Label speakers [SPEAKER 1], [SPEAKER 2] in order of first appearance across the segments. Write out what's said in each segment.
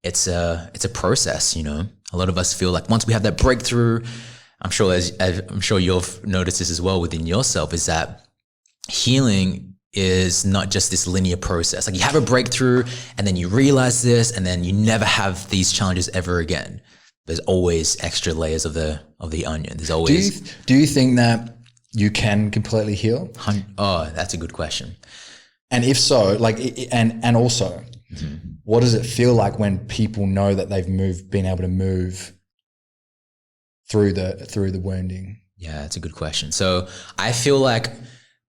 [SPEAKER 1] it's a process, you know. A lot of us feel like once we have that breakthrough, I'm sure you've noticed this as well within yourself, is that healing is not just this linear process. Like you have a breakthrough and then you realize this and then you never have these challenges ever again. There's always extra layers of the onion. There's always.
[SPEAKER 2] Do you think that you can completely heal?
[SPEAKER 1] Oh, that's a good question.
[SPEAKER 2] And if so, like, and also, what does it feel like when people know that they've been able to move through the wounding?
[SPEAKER 1] Yeah, that's a good question. So I feel like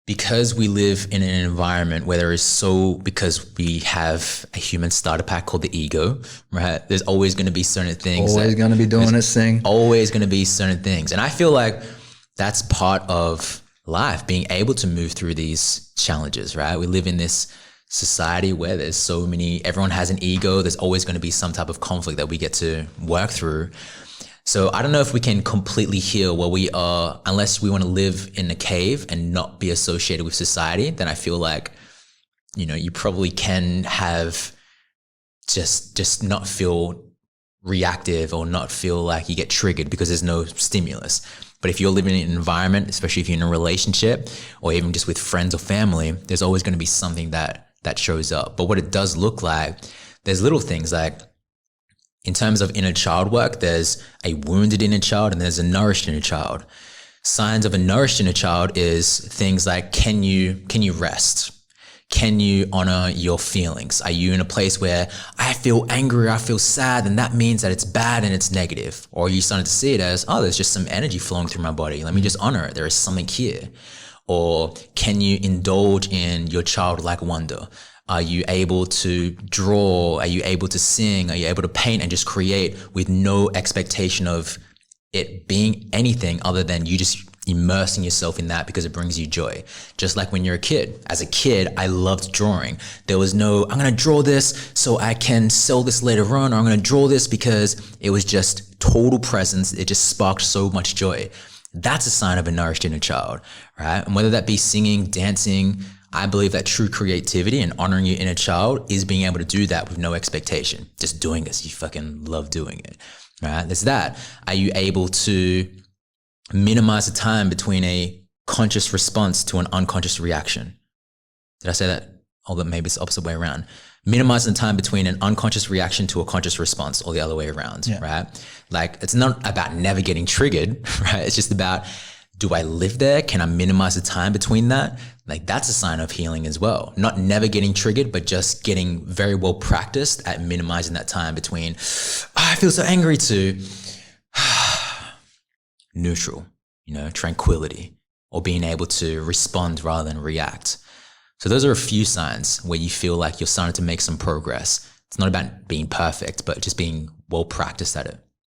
[SPEAKER 1] because we live in an environment where because we have a human starter pack called the ego, right? There's always going to be certain things.
[SPEAKER 2] Always going to be doing its thing.
[SPEAKER 1] Always going to be certain things. And I feel like that's part of life, being able to move through these challenges, right? We live in this society where there's everyone has an ego. There's always going to be some type of conflict that we get to work through. So I don't know if we can completely heal where we are, unless we want to live in a cave and not be associated with society. Then I feel like, you know, you probably can have just not feel reactive or not feel like you get triggered because there's no stimulus. But if you're living in an environment, especially if you're in a relationship or even just with friends or family, there's always going to be something that shows up. But what it does look like, there's little things like, in terms of inner child work, there's a wounded inner child and there's a nourished inner child. Signs of a nourished inner child is things like, can you rest? Can you honor your feelings? Are you in a place where I feel angry, I feel sad, and that means that it's bad and it's negative? Or are you starting to see it as, oh, there's just some energy flowing through my body. Let me just honor it. There is something here. Or can you indulge in your childlike wonder? Are you able to draw? Are you able to sing? Are you able to paint and just create with no expectation of it being anything other than you just immersing yourself in that because it brings you joy? Just like when you're a kid. As a kid, I loved drawing. There was no, I'm going to draw this so I can sell this later on, or I'm going to draw this because it was just total presence. It just sparked so much joy. That's a sign of a nourished inner child, right? And whether that be singing, dancing, I believe that true creativity and honoring your inner child is being able to do that with no expectation. Just doing it. You fucking love doing it, right? There's that. Are you able to minimize the time between a conscious response to an unconscious reaction? Did I say that? Although maybe it's the opposite way around. Minimizing the time between an unconscious reaction to a conscious response, or the other way around, right? Like, it's not about never getting triggered, right? It's just about, do I live there? Can I minimize the time between that? Like, that's a sign of healing as well. Not never getting triggered, but just getting very well practiced at minimizing that time between, I feel so angry, to neutral, you know, tranquility, or being able to respond rather than react. So those are a few signs where you feel like you're starting to make some progress. It's not about being perfect, but just being well practiced at it.